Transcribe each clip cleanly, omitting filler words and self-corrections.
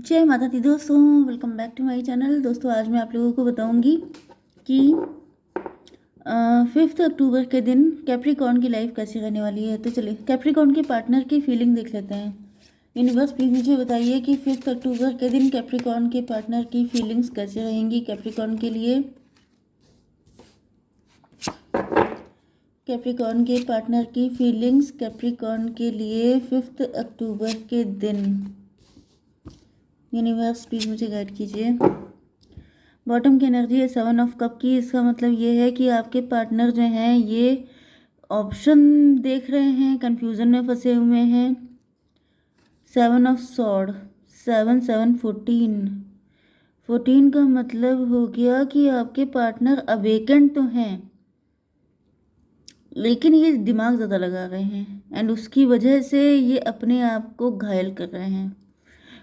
जय माता दी दोस्तों, welcome back to my channel. दोस्तों आज मैं आप लोगों को बताऊंगी कि 5 अक्टूबर के दिन कैप्रिकॉर्न की लाइफ कैसी रहने वाली है। तो चलिए कैप्रिकॉर्न के पार्टनर की फीलिंग देख लेते हैं। यूनिवर्स प्लीज मुझे बताइए कि 5 अक्टूबर के दिन कैप्रिकॉर्न के पार्टनर की फीलिंग्स कैसे रहेंगी कैप्रिकॉर्न के लिए। कैप्रिकॉर्न के पार्टनर की फीलिंग्स कैप्रिकॉर्न के लिए 5 अक्टूबर के दिन। यूनिवर्स प्लीज मुझे गाइड कीजिए। बॉटम की एनर्जी है 7 ऑफ कप की। इसका मतलब ये है कि आपके पार्टनर जो हैं ये ऑप्शन देख रहे हैं, कंफ्यूजन में फंसे हुए हैं। 7 ऑफ सॉर्ड, 7 7 14। 14 का मतलब हो गया कि आपके पार्टनर अवेकेंड तो हैं लेकिन ये दिमाग ज़्यादा लगा रहे हैं एंड उसकी वजह से ये अपने आप को घायल कर रहे हैं।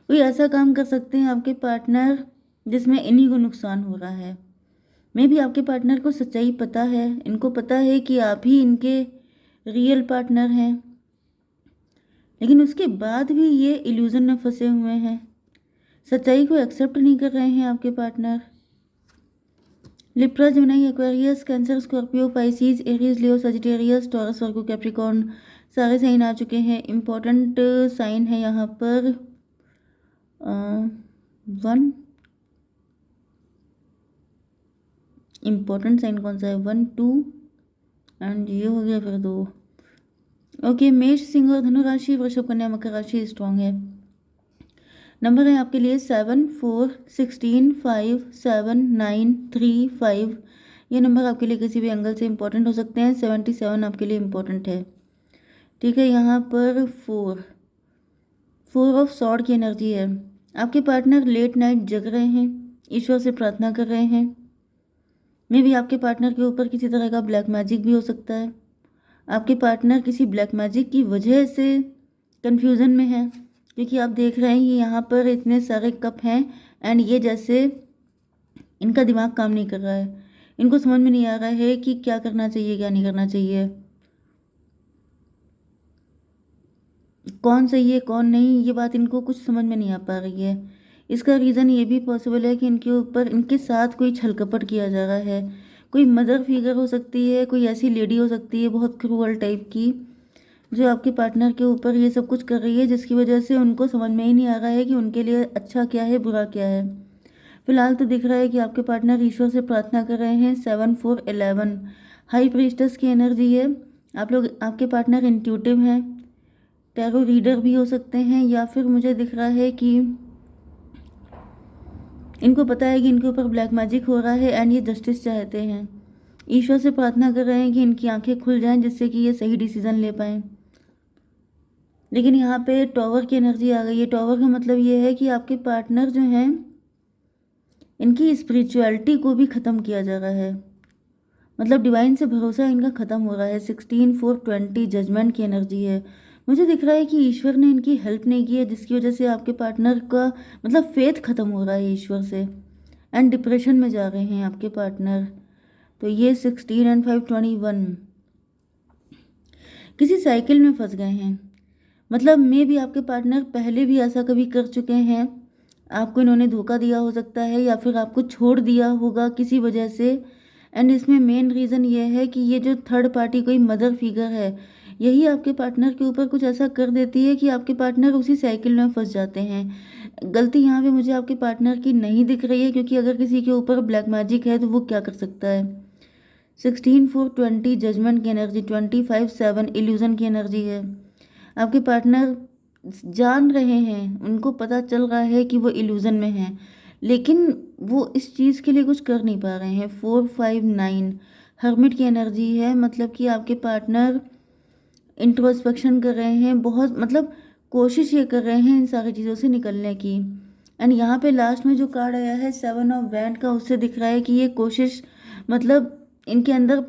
कोई ऐसा काम कर सकते हैं आपके पार्टनर जिसमें इन्हीं को नुकसान हो रहा है। मे भी आपके पार्टनर को सच्चाई पता है, इनको पता है कि आप ही इनके रियल पार्टनर हैं, लेकिन उसके बाद भी ये इल्यूजन में फंसे हुए हैं, सच्चाई को एक्सेप्ट नहीं कर रहे हैं आपके partner. Libra, Gemini, Aquarius, Cancer, Scorpio, Pisces, Aries, Leo, Sagittarius, Taurus, Virgo, Capricorn सारे साइन आ चुके हैं। इम्पोर्टेंट साइन है यहाँ पर 1। इम्पोर्टेंट साइन कौन सा है? 1 2 एंड ये हो गया फिर 2। ओके, मेष, सिंह और धनु राशि, वृषभ, कन्या, मकर राशि स्ट्रॉन्ग है। नंबर है आपके लिए 7 4 16 5 7 9 3 5। ये नंबर आपके लिए किसी भी एंगल से इंपॉर्टेंट हो सकते हैं। 77 आपके लिए इंपॉर्टेंट है। ठीक है, यहाँ पर 4 ऑफ सॉर्ड की एनर्जी है। आपके पार्टनर लेट नाइट जग रहे हैं, ईश्वर से प्रार्थना कर रहे हैं। मे भी आपके पार्टनर के ऊपर किसी तरह का ब्लैक मैजिक भी हो सकता है। आपके पार्टनर किसी ब्लैक मैजिक की वजह से कंफ्यूजन में है, क्योंकि आप देख रहे हैं कि यहाँ पर इतने सारे कप हैं एंड ये जैसे इनका दिमाग काम नहीं कर रहा है। इनको समझ में नहीं आ रहा है कि क्या करना चाहिए क्या नहीं करना चाहिए, कौन सही है कौन नहीं, ये बात इनको कुछ समझ में नहीं आ पा रही है। इसका रीज़न ये भी पॉसिबल है कि इनके ऊपर इनके साथ कोई छल कपट किया जा रहा है। कोई मदर फिगर हो सकती है, कोई ऐसी लेडी हो सकती है बहुत क्रूअल टाइप की, जो आपके पार्टनर के ऊपर ये सब कुछ कर रही है, जिसकी वजह से उनको समझ में ही नहीं आ रहा है कि उनके लिए अच्छा क्या है बुरा क्या है। फिलहाल तो दिख रहा है कि आपके पार्टनर ईश्वर से प्रार्थना कर रहे हैं। 7 4 11 हाई प्रीस्टस की एनर्जी है। आप लोग, आपके पार्टनर इंट्यूटिव हैं, टैरो रीडर भी हो सकते हैं, या फिर मुझे दिख रहा है कि इनको पता है कि इनके ऊपर ब्लैक मैजिक हो रहा है एंड ये जस्टिस चाहते हैं। ईश्वर से प्रार्थना कर रहे हैं कि इनकी आंखें खुल जाएं जिससे कि ये सही डिसीजन ले पाएँ। लेकिन यहाँ पे टॉवर की एनर्जी आ गई है। टॉवर का मतलब ये है कि आपके पार्टनर जो हैं इनकी स्पिरिचुअलिटी को भी ख़त्म किया जा रहा है, मतलब डिवाइन से भरोसा इनका ख़त्म हो रहा है। 16 4 20 जजमेंट की एनर्जी है। मुझे दिख रहा है कि ईश्वर ने इनकी हेल्प नहीं की है, जिसकी वजह से आपके पार्टनर का मतलब फेथ ख़त्म हो रहा है ईश्वर से एंड डिप्रेशन में जा रहे हैं आपके पार्टनर। तो ये 16 एंड 5 21 किसी साइकिल में फंस गए हैं। मतलब मे भी आपके पार्टनर पहले भी ऐसा कभी कर चुके हैं, आपको इन्होंने धोखा दिया हो सकता है या फिर आपको छोड़ दिया होगा किसी वजह से। एंड इसमें मेन रीज़न ये है कि ये जो थर्ड पार्टी कोई मदर फिगर है, यही आपके पार्टनर के ऊपर कुछ ऐसा कर देती है कि आपके पार्टनर उसी साइकिल में फंस जाते हैं। गलती यहाँ पे मुझे आपके पार्टनर की नहीं दिख रही है, क्योंकि अगर किसी के ऊपर ब्लैक मैजिक है तो वो क्या कर सकता है। 16 4 20 जजमेंट की एनर्जी, 25 7 इल्यूजन की एनर्जी है। आपके पार्टनर जान रहे हैं, उनको पता चल रहा है कि वो इल्यूजन में हैं, लेकिन वो इस चीज़ के लिए कुछ कर नहीं पा रहे हैं। 4 5 9 हर्मिट की एनर्जी है। मतलब कि आपके पार्टनर इंट्रोस्पेक्शन कर रहे हैं, बहुत मतलब कोशिश ये कर रहे हैं इन सारी चीज़ों से निकलने की। एंड यहाँ पे लास्ट में जो कार्ड आया है 7 ऑफ वैंड का, उससे दिख रहा है कि ये कोशिश, मतलब इनके अंदर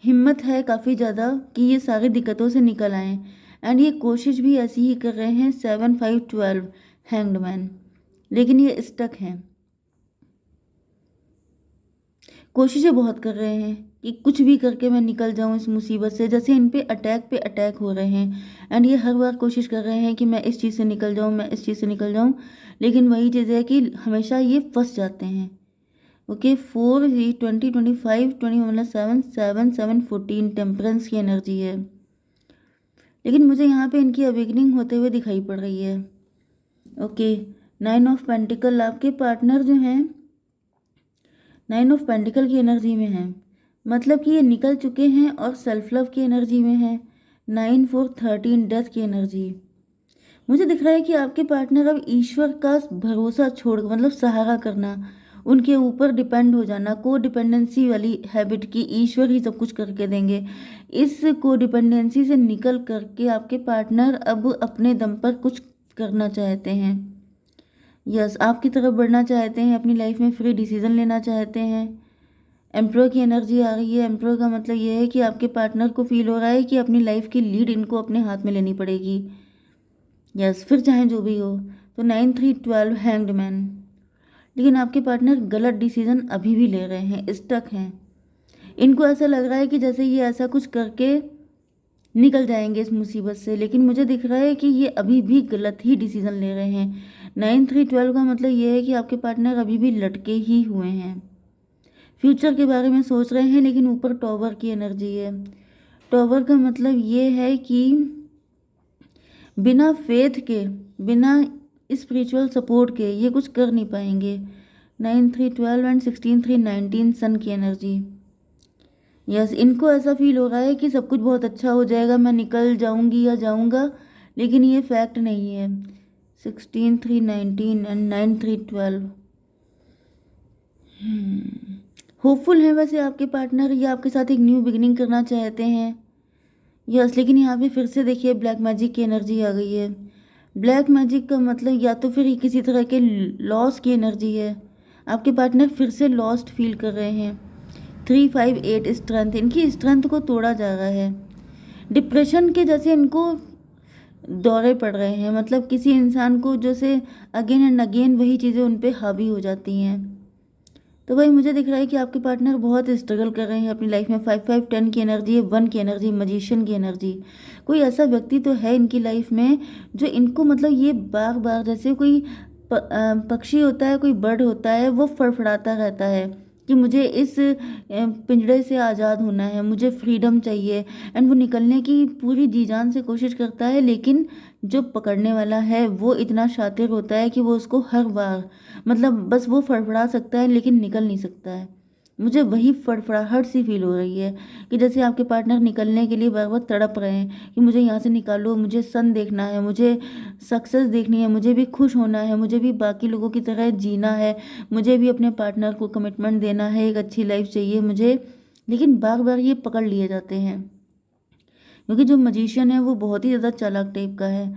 हिम्मत है काफ़ी ज़्यादा कि ये सारी दिक्कतों से निकल आएँ एंड ये कोशिश भी ऐसी ही कर रहे हैं। 7 5 12 हैंग्ड मैन, लेकिन ये स्टक हैं। कोशिशें बहुत कर रहे हैं कि कुछ भी करके मैं निकल जाऊं इस मुसीबत से। जैसे इन पे अटैक हो रहे हैं एंड ये हर बार कोशिश कर रहे हैं कि मैं इस चीज़ से निकल जाऊं, मैं इस चीज़ से निकल जाऊं, लेकिन वही चीज़ है कि हमेशा ये फंस जाते हैं। ओके, 4 20 25 20 मतलब 7 7 7 14 टेम्परेंस की एनर्जी है, लेकिन मुझे यहाँ पे इनकी अवेकनिंग होते हुए दिखाई पड़ रही है। ओके, 9 ऑफ पेंटिकल, आपके पार्टनर जो हैं 9 ऑफ पेंटिकल की एनर्जी में हैं, मतलब कि ये निकल चुके हैं और सेल्फ लव की एनर्जी में है। 9 4 13 डेथ की एनर्जी। मुझे दिख रहा है कि आपके पार्टनर अब ईश्वर का भरोसा छोड़, मतलब सहारा करना, उनके ऊपर डिपेंड हो जाना, को डिपेंडेंसी वाली हैबिट की, ईश्वर ही सब कुछ करके देंगे, इस को डिपेंडेंसी से निकल करके आपके पार्टनर अब अपने दम पर कुछ करना चाहते हैं। यस, आपकी तरफ बढ़ना चाहते हैं, अपनी लाइफ में फ्री डिसीजन लेना चाहते हैं। एम्प्रोर की एनर्जी आ रही है। एम्प्रोर का मतलब ये है कि आपके पार्टनर को फील हो रहा है कि अपनी लाइफ की लीड इनको अपने हाथ में लेनी पड़ेगी। यस, फिर चाहे जो भी हो। तो 9 3 12 हैंग्ड मैन, लेकिन आपके पार्टनर गलत डिसीजन अभी भी ले रहे हैं, स्टक हैं। इनको ऐसा लग रहा है कि जैसे ये ऐसा कुछ करके निकल जाएंगे इस मुसीबत से, लेकिन मुझे दिख रहा है कि ये अभी भी गलत ही डिसीजन ले रहे हैं। 9 3 12 का मतलब ये है कि आपके पार्टनर अभी भी लटके ही हुए हैं, फ्यूचर के बारे में सोच रहे हैं, लेकिन ऊपर टॉवर की एनर्जी है। टॉवर का मतलब ये है कि बिना फेथ के, बिना स्पिरिचुअल सपोर्ट के ये कुछ कर नहीं पाएंगे। 9 3 12 एंड 16 3 19 सन की एनर्जी। यस, इनको ऐसा फील हो रहा है कि सब कुछ बहुत अच्छा हो जाएगा, मैं निकल जाऊंगी या जाऊंगा, लेकिन ये फैक्ट नहीं है। 16 3 19 एंड 9 3 12। होपफुल है वैसे आपके पार्टनर, ये आपके साथ एक न्यू बिगिनिंग करना चाहते हैं। यस, लेकिन यहाँ पे फिर से देखिए ब्लैक मैजिक की एनर्जी आ गई है। ब्लैक मैजिक का मतलब या तो फिर किसी तरह के लॉस की एनर्जी है। आपके पार्टनर फिर से लॉस्ट फील कर रहे हैं। 3 5 8 स्ट्रेंथ, इनकी स्ट्रेंथ को तोड़ा जा रहा है। डिप्रेशन के जैसे इनको दौरे पड़ रहे हैं, मतलब किसी इंसान को जैसे अगेन एंड अगेन वही चीज़ें उन पे हावी हो जाती हैं। तो भाई मुझे दिख रहा है कि आपके पार्टनर बहुत स्ट्रगल कर रहे हैं अपनी लाइफ में। 5 5 10 की एनर्जी है, 1 की एनर्जी, मजिशियन की एनर्जी। कोई ऐसा व्यक्ति तो है इनकी लाइफ में जो इनको, मतलब ये बार बार जैसे कोई पक्षी होता है, कोई बर्ड होता है, वो फड़फड़ाता रहता है कि मुझे इस पिंजड़े से आज़ाद होना है, मुझे फ्रीडम चाहिए, एंड वो निकलने की पूरी जी जान से कोशिश करता है, लेकिन जो पकड़ने वाला है वो इतना शातिर होता है कि वो उसको हर बार, मतलब बस वो फड़फड़ा सकता है लेकिन निकल नहीं सकता है। मुझे वही फड़फड़ाहट सी फील हो रही है कि जैसे आपके पार्टनर निकलने के लिए बार बार तड़प रहे हैं कि मुझे यहाँ से निकालो, मुझे सन देखना है, मुझे सक्सेस देखनी है, मुझे भी खुश होना है, मुझे भी बाकी लोगों की तरह जीना है, मुझे भी अपने पार्टनर को कमिटमेंट देना है, एक अच्छी लाइफ चाहिए मुझे, लेकिन बार बार ये पकड़ लिए जाते हैं क्योंकि जो मजिशियन है वो बहुत ही ज़्यादा चालाक टाइप का है।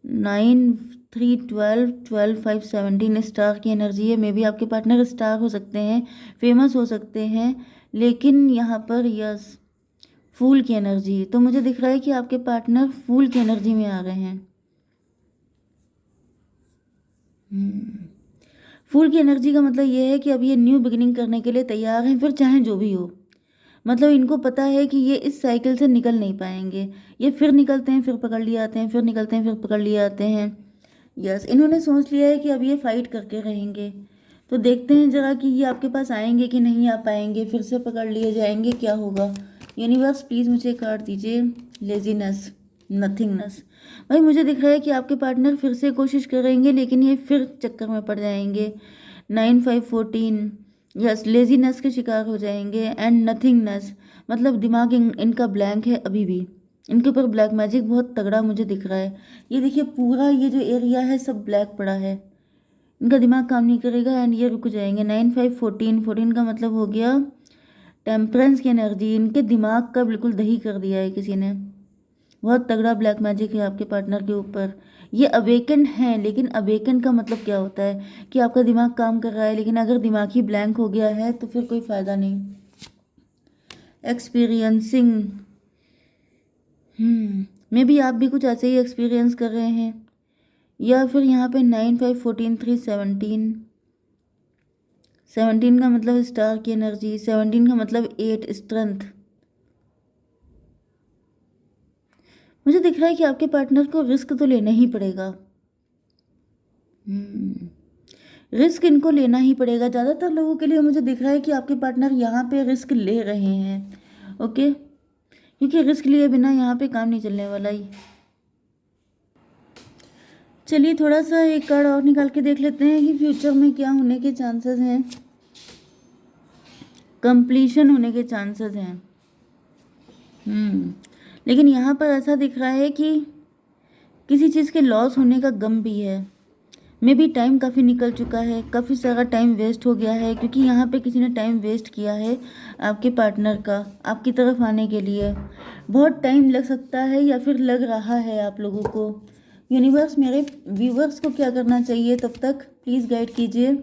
9 3 12 12 5 17 स्टार की एनर्जी है। मे बी आपके पार्टनर स्टार हो सकते हैं, फेमस हो सकते हैं, लेकिन यहाँ पर यस फूल की एनर्जी। तो मुझे दिख रहा है कि आपके पार्टनर फूल की एनर्जी में आ गए हैं। फूल की एनर्जी का मतलब ये है कि अब ये न्यू बिगिनिंग करने के लिए तैयार हैं, फिर चाहे जो भी हो। मतलब इनको पता है कि ये इस साइकिल से निकल नहीं पाएंगे, ये फिर निकलते हैं फिर पकड़ लिए आते हैं, फिर निकलते हैं फिर पकड़ लिए आते हैं। यस, इन्होंने सोच लिया है कि अब ये फाइट करके रहेंगे। तो देखते हैं जरा कि ये आपके पास आएंगे कि नहीं आ पाएंगे, फिर से पकड़ लिए जाएंगे, क्या होगा। यूनिवर्स प्लीज़ मुझे कार्ड दीजिए। Laziness, nothingness. भाई मुझे दिख रहा है कि आपके पार्टनर फिर से कोशिश करेंगे, लेकिन ये फिर चक्कर में पड़ जाएंगे। 9 5 14, यस, लेजीनेस के शिकार हो जाएंगे। एंड नथिंगनेस मतलब दिमाग इनका ब्लैंक है अभी भी। इनके ऊपर ब्लैक मैजिक बहुत तगड़ा मुझे दिख रहा है। ये देखिए पूरा ये जो एरिया है सब ब्लैक पड़ा है, इनका दिमाग काम नहीं करेगा एंड ये रुक जाएंगे। 9 5 14, 14 का मतलब हो गया टेम्परेंस की एनर्जी। इनके दिमाग का बिल्कुल दही कर दिया है किसी ने। बहुत तगड़ा ब्लैक मैजिक है आपके पार्टनर के ऊपर। ये अवेकन है, लेकिन अवेकन का मतलब क्या होता है कि आपका दिमाग काम कर रहा है, लेकिन अगर दिमाग ही ब्लैंक हो गया है तो फिर कोई फ़ायदा नहीं। एक्सपीरियंसिंग, मे बी आप भी कुछ ऐसे ही एक्सपीरियंस कर रहे हैं, या फिर यहाँ पे 9 5 14 3 17 17 का मतलब स्टार की एनर्जी, 17 का मतलब 8 स्ट्रेंथ। मुझे दिख रहा है कि आपके पार्टनर को रिस्क तो लेना ही पड़ेगा। रिस्क इनको लेना ही पड़ेगा। ज़्यादातर लोगों के लिए मुझे दिख रहा है कि आपके पार्टनर यहाँ पे रिस्क ले रहे हैं। ओके, क्योंकि रिस्क लिए बिना यहाँ पे काम नहीं चलने वाला ही। चलिए थोड़ा सा एक कार्ड और निकाल के देख लेते हैं कि फ्यूचर में क्या होने के चांसेस हैं। कंप्लीशन होने के चांसेस हैं। लेकिन यहाँ पर ऐसा दिख रहा है कि किसी चीज़ के लॉस होने का गम भी है। मे भी टाइम काफ़ी निकल चुका है, काफ़ी सारा टाइम वेस्ट हो गया है, क्योंकि यहाँ पे किसी ने टाइम वेस्ट किया है आपके पार्टनर का आपकी तरफ आने के लिए। बहुत टाइम लग सकता है या फिर लग रहा है आप लोगों को। यूनिवर्स मेरे व्यूवर्स को क्या करना चाहिए तब तक प्लीज़ गाइड कीजिए।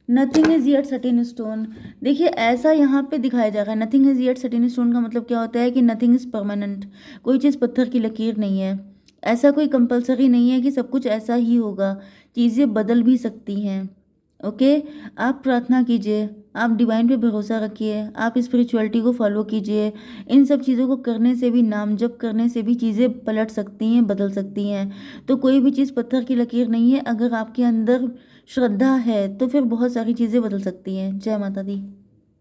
Nothing is yet set in stone. देखिए ऐसा यहाँ पे दिखाया जा रहा है, nothing is yet set in stone का मतलब क्या होता है कि नथिंग इज़ परमानेंट। कोई चीज़ पत्थर की लकीर नहीं है। ऐसा कोई कंपलसरी नहीं है कि सब कुछ ऐसा ही होगा, चीज़ें बदल भी सकती हैं। ओके, आप प्रार्थना कीजिए, आप डिवाइन पे भरोसा रखिए, आप स्पिरिचुअलिटी को फॉलो कीजिए। इन सब चीज़ों को करने से भी, नाम जप करने से भी चीज़ें पलट सकती हैं, बदल सकती हैं। तो कोई भी चीज़ पत्थर की लकीर नहीं है। अगर आपके अंदर श्रद्धा है तो फिर बहुत सारी चीज़ें बदल सकती हैं। जय माता दी।